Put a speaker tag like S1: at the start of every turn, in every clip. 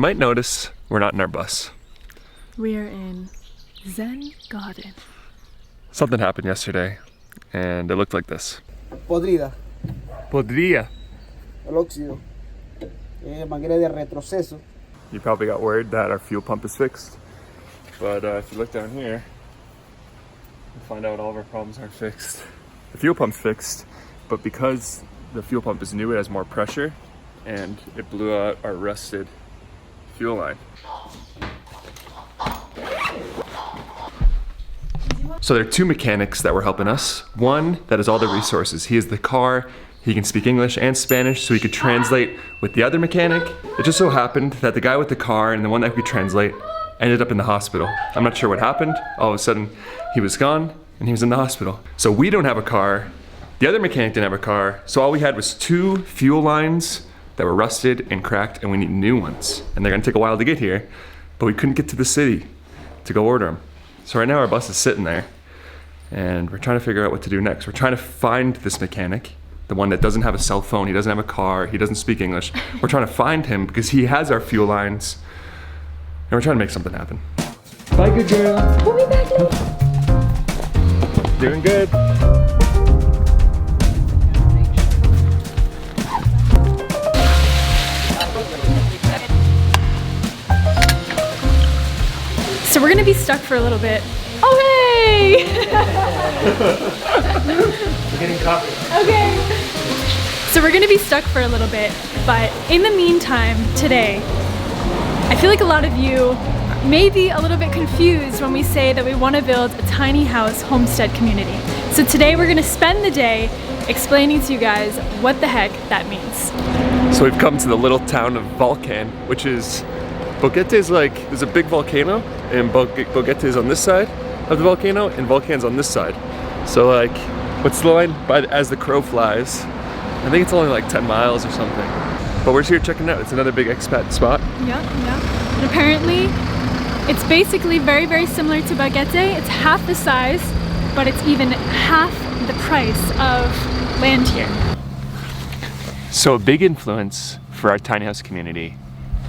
S1: might notice we're not in our bus.
S2: We're in Zen Garden.
S1: Something happened yesterday, and it looked like this.
S3: Podrida.
S1: Podría.
S3: El óxido. Manguera de retroceso.
S1: You probably got word that our fuel pump is fixed, but if you look down here, you'll find out all of our problems aren't fixed. The fuel pump's fixed, but because the fuel pump is new, it has more pressure, and it blew out our rusted fuel line. So there are two mechanics that were helping us. One that has all the resources. He has the car, he can speak English and Spanish, so he could translate with the other mechanic. It just so happened that the guy with the car and the one that could translate ended up in the hospital. I'm not sure what happened. All of a sudden, he was gone and he was in the hospital. So we don't have a car. The other mechanic didn't have a car. So all we had was two fuel lines that were rusted and cracked, and we need new ones. And they're gonna take a while to get here, but we couldn't get to the city to go order them. So right now our bus is sitting there, and we're trying to figure out what to do next. We're trying to find this mechanic, the one that doesn't have a cell phone, he doesn't have a car, he doesn't speak English. We're trying to find him because he has our fuel lines, and we're trying to make something happen. Bye, good girl.
S2: We'll be back later.
S1: Doing good.
S2: So we're gonna be stuck for a little bit. Oh, hey!
S1: We're getting coffee.
S2: Okay. So we're gonna be stuck for a little bit, but in the meantime, today, I feel like a lot of you may be a little bit confused when we say that we want to build a tiny house homestead community. So today we're gonna spend the day explaining to you guys what the heck that means.
S1: So we've come to the little town of Volcan, which is, Boquete is like, there's a big volcano, and Boquete is on this side of the volcano, and Volcan's on this side. So like, what's the line? As the crow flies. I think it's only like 10 miles or something. But we're just here checking it out. It's another big expat spot.
S2: Yeah. And apparently, it's basically very, very similar to Boquete. It's half the size, but it's even half the price of land here.
S1: So a big influence for our tiny house community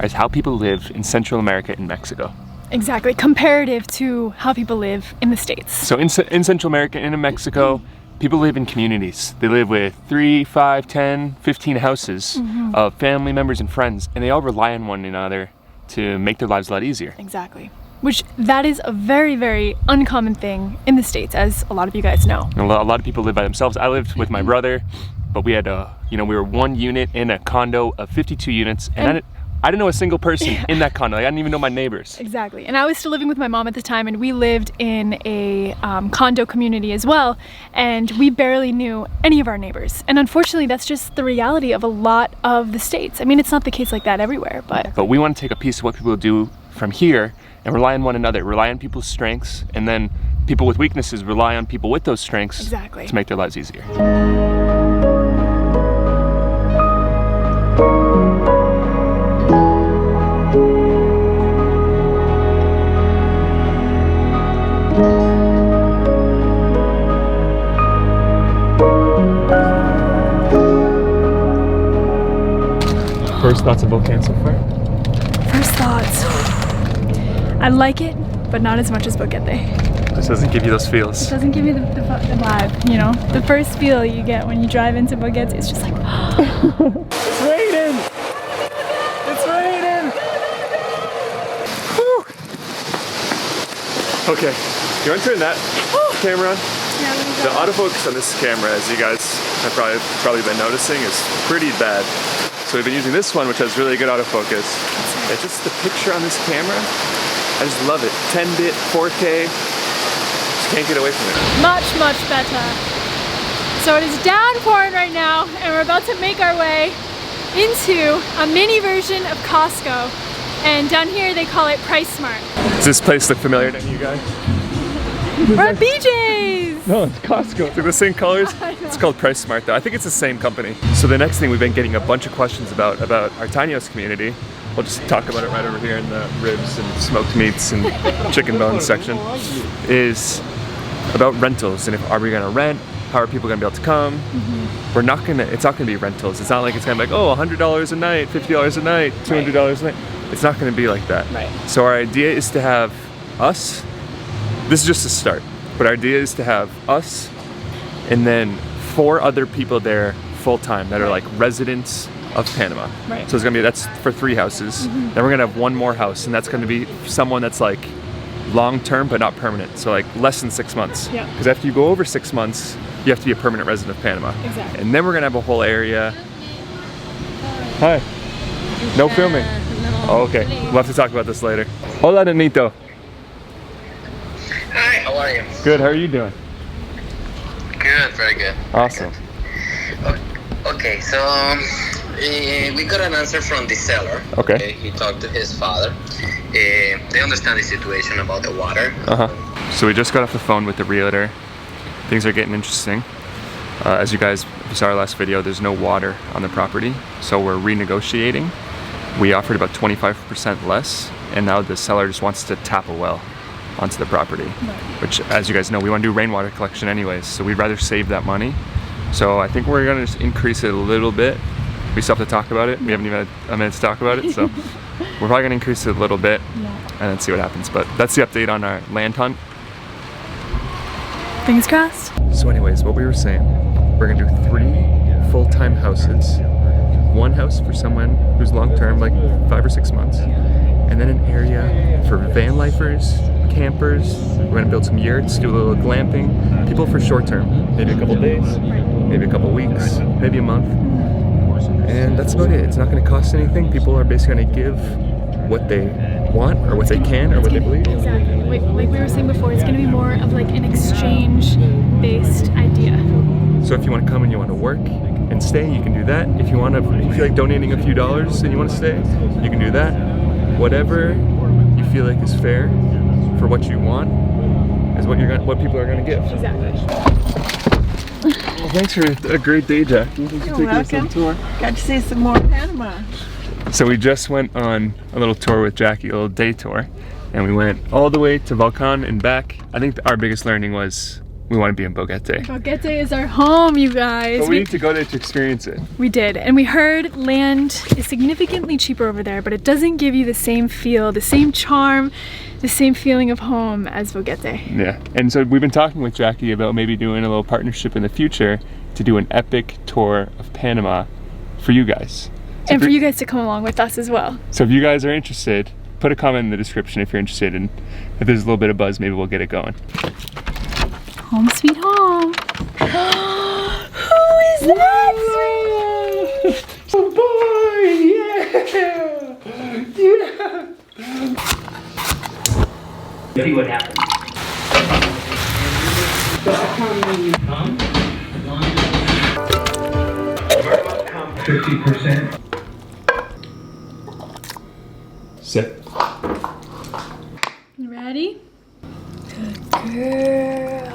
S1: is how people live in Central America and Mexico.
S2: Exactly, comparative to how people live in the States.
S1: So in Central America and in Mexico, people live in communities. They live with 3, 5, 10, 15 houses of family members and friends, and they all rely on one another to make their lives a lot easier.
S2: Exactly. Which that is a very, very uncommon thing in the States, as a lot of you guys know.
S1: A lot of people live by themselves. I lived with my brother, but we had we were one unit in a condo of 52 units, and I didn't know a single person in that condo. Like, I didn't even know my neighbors.
S2: Exactly. And I was still living with my mom at the time, and we lived in a condo community as well, and we barely knew any of our neighbors. And unfortunately, that's just the reality of a lot of the States. I mean, it's not the case like that everywhere, but
S1: we want to take a piece of what people do from here and rely on one another, rely on people's strengths, and then people with weaknesses rely on people with those strengths to make their lives easier. First thoughts of Volcan so far?
S2: First thoughts. I like it, but not as much as Boquete.
S1: This doesn't give you those feels.
S2: It doesn't give you the vibe, you know? The first feel you get when you drive into Boquete, it's just like,
S1: It's raining! It's raining! Whew. Okay, you want to turn that camera on?
S2: yeah,
S1: The autofocus on this camera, as you guys have probably been noticing, is pretty bad. So we've been using this one, which has really good autofocus. It's just the picture on this camera, I just love it. 10-bit, 4K, just can't get away from it.
S2: much, much better. So it is downpouring right now, and we're about to make our way into a mini version of Costco. And down here they call it Price Smart.
S1: Does this place look familiar to you guys?
S2: We're at BJ's!
S1: No, it's Costco. They're the same colors. It's called Price Smart though. I think it's the same company. So the next thing we've been getting a bunch of questions about our tiny house community. We'll just talk about it right over here in the ribs and smoked meats and chicken bones section. Is about rentals, and are we gonna rent? how are people gonna be able to come? We're not gonna, it's not gonna be rentals. It's not like it's gonna be like, oh, $100 a night, $50 a night, $200 a night. It's not gonna be like that.
S2: Right.
S1: So our idea is to have us, this is just a start, but our idea is to have us and then 4 other people there full-time that are like residents of Panama.
S2: Right.
S1: So it's gonna be, that's for 3 houses. Then we're gonna have 1 more house, and that's gonna be someone that's like long-term but not permanent. So like less than 6 months.
S2: Yeah.
S1: Because after you go over 6 months, you have to be a permanent resident of Panama.
S2: Exactly.
S1: And then we're gonna have a whole area. Hi. No filming. Oh, okay. We'll have to talk about this later. Hola, Nenito.
S4: Hi, how are you?
S1: Good, how are you doing?
S4: Good, very good.
S1: Awesome.
S4: Okay, so we got an answer from the seller.
S1: Okay.
S4: He talked to his father. They understand the situation about the water.
S1: So we just got off the phone with the realtor. Things are getting interesting. As you guys saw our last video, there's no water on the property, so we're renegotiating. We offered about 25% less, and now the seller just wants to tap a well onto the property, which, as you guys know, we want to do rainwater collection anyways, so we'd rather save that money. So I think we're gonna just increase it a little bit. We still have to talk about it. We haven't even had a minute to talk about it, so we're probably gonna increase it a little bit and then see what happens. But that's the update on our land hunt.
S2: Fingers crossed.
S1: So anyways, what we were saying, we're gonna do 3 full-time houses. 1 house for someone who's long-term, like 5 or 6 months. And then an area for van lifers, campers. We're gonna build some yurts, do a little glamping. People for short-term, maybe a couple days, maybe a couple weeks, maybe a month. And that's about it. It's not gonna cost anything. People are basically gonna give what they want, or what they can, or what they believe.
S2: Exactly. Like we were saying before, it's gonna be more of like an exchange-based idea.
S1: So if you want to come and you want to work and stay, you can do that. If you want to, if you feel like donating a few dollars and you want to stay, you can do that. Whatever you feel like is fair for what you want is what what people are going to give.
S2: Exactly.
S1: Well, thanks for a great day, Jack. Thanks for taking us on a tour.
S5: Got to see some more Panama.
S1: So we just went on a little tour with Jackie, a little day tour, and we went all the way to Volcan and back. I think our biggest learning was we want to be in Boguete.
S2: Boguete is our home, you guys.
S1: But we need to go there to experience it.
S2: We did, and we heard land is significantly cheaper over there, but it doesn't give you the same feel, the same charm, the same feeling of home as Boguete.
S1: Yeah, and so we've been talking with Jackie about maybe doing a little partnership in the future to do an epic tour of Panama for you guys. So
S2: And for you guys to come along with us as well.
S1: So if you guys are interested, put a comment in the description if you're interested, and if there's a little bit of buzz, maybe we'll get it going.
S2: Home sweet home. Who is that?
S1: Oh boy, yeah! Yeah!
S6: See what happens. 50%.
S1: Sit.
S2: You ready? Good girl.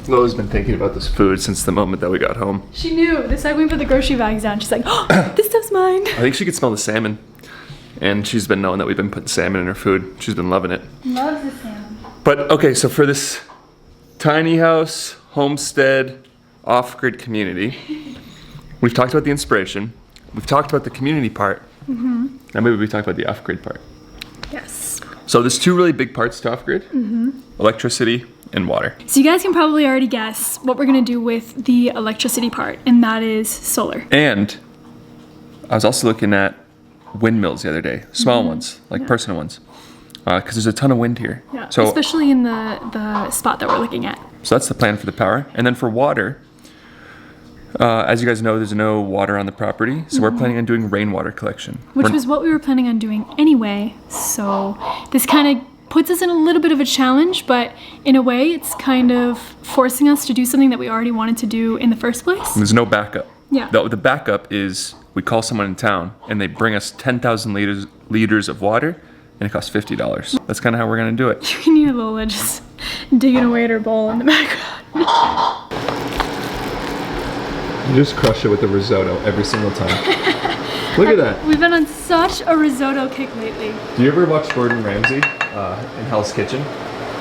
S1: Lola's been thinking about this food since the moment that we got home.
S2: She knew. The second we put the grocery bags down, she's like, oh, this stuff's mine.
S1: I think she could smell the salmon. And she's been knowing that we've been putting salmon in her food. She's been loving it.
S2: Loves the salmon.
S1: But okay, so for this tiny house, homestead, off-grid community, we've talked about the inspiration. We've talked about the community part. Now maybe we talk about the off-grid part.
S2: Yes.
S1: So there's 2 really big parts to off-grid. Electricity and water.
S2: So you guys can probably already guess what we're gonna do with the electricity part, and that is solar.
S1: And I was also looking at windmills the other day. Small ones, like personal ones. Because there's a ton of wind here.
S2: Yeah,
S1: So,
S2: especially in the spot that we're looking at.
S1: so that's the plan for the power. And then for water, as you guys know, there's no water on the property. So we're planning on doing rainwater collection.
S2: Which was what we were planning on doing anyway. So this kind of puts us in a little bit of a challenge, but in a way it's kind of forcing us to do something that we already wanted to do in the first place.
S1: There's no backup.
S2: Yeah.
S1: The backup is we call someone in town and they bring us 10,000 liters of water, and it costs $50. That's kind of how we're gonna do it.
S2: You can hear Lola just digging away at her bowl in the background.
S1: You just crush it with the risotto every single time. Look at that.
S2: We've been on such a risotto kick lately.
S1: Do you ever watch Gordon Ramsay in Hell's Kitchen?
S2: I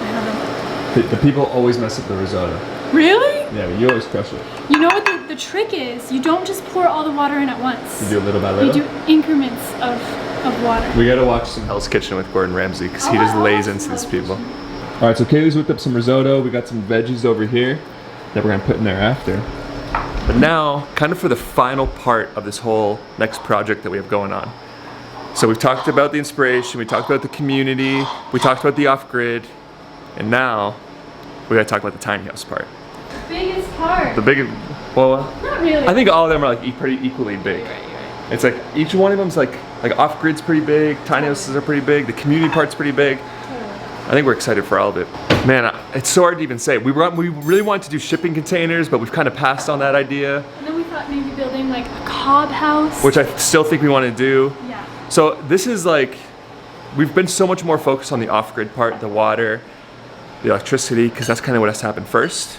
S2: haven't.
S1: The people always mess up the risotto.
S2: Really?
S1: Yeah, but you always crush it.
S2: You know what the trick is? You don't just pour all the water in at once.
S1: You do a little by little?
S2: You do increments of water.
S1: We gotta watch some Hell's Kitchen with Gordon Ramsay because he just lays into these people. All right, so Kaylee's whipped up some risotto. We got some veggies over here that we're gonna put in there after. But now, kind of for the final part of this whole next project that we have going on. So we've talked about the inspiration, we talked about the community, we talked about the off-grid, and now we gotta talk about the tiny house part.
S2: Biggest part.
S1: The biggest, well,
S2: Not really.
S1: I think all of them are like pretty equally big.
S2: You're right.
S1: It's like each one of them's like off-grid's pretty big, tiny houses are pretty big, the community part's pretty big. I think we're excited for all of it. Man, it's so hard to even say. We really wanted to do shipping containers, but we've kind of passed on that idea.
S2: And then we thought maybe building like a cob house.
S1: Which I still think we want to do.
S2: Yeah.
S1: So this is like, we've been so much more focused on the off-grid part, the water, the electricity, because that's kind of what has to happen first.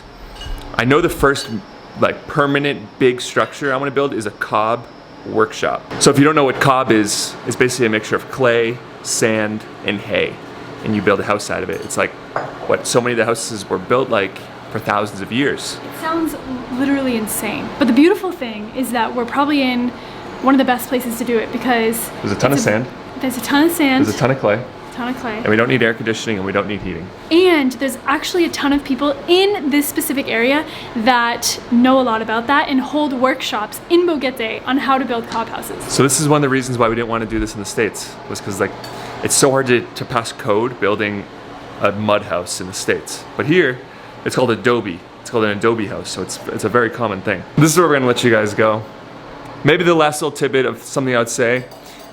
S1: I know the first like permanent big structure I want to build is a cob workshop. So if you don't know what cob is, it's basically a mixture of clay, sand, and hay. And you build a house out of it. It's like what so many of the houses were built like for thousands of years.
S2: It sounds literally insane. But the beautiful thing is that we're probably in one of the best places to do it because
S1: There's a ton of sand,
S2: there's a ton of sand,
S1: there's a ton of clay,
S2: and
S1: we don't need air conditioning and we don't need heating.
S2: And there's actually a ton of people in this specific area that know a lot about that and hold workshops in Boguete on how to build cob houses.
S1: So this is one of the reasons why we didn't want to do this in the States, was because like it's so hard to pass code building a mud house in the States. But here, it's called adobe. It's called an adobe house, so it's a very common thing. This is where we're gonna let you guys go. Maybe the last little tidbit of something I would say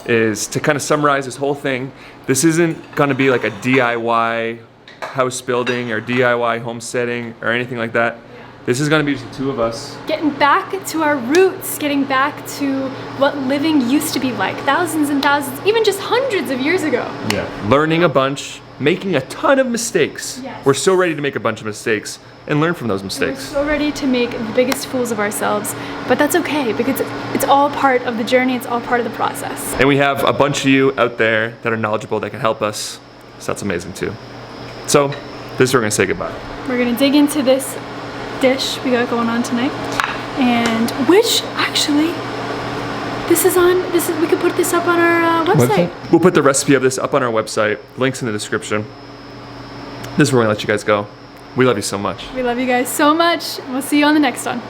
S1: is to kind of summarize this whole thing. This isn't gonna be like a DIY house building or DIY homesteading or anything like that. This is gonna be just the two of us.
S2: Getting back to our roots, getting back to what living used to be like thousands and thousands, even just hundreds of years ago.
S1: Yeah. Learning a bunch, making a ton of mistakes.
S2: Yes.
S1: We're so ready to make a bunch of mistakes and learn from those
S2: We're
S1: mistakes.
S2: so ready to make the biggest fools of ourselves, but that's okay because it's all part of the journey, it's all part of the process.
S1: And we have a bunch of you out there that are knowledgeable that can help us, so that's amazing too. So, this is where we're gonna say goodbye.
S2: We're gonna dig into this dish we got going on tonight, and which actually, we could put this up on our website.
S1: We'll put the recipe of this up on our website, links in the description. This is where we're gonna let you guys go. We love you so much.
S2: We love you guys so much. We'll see you on the next one.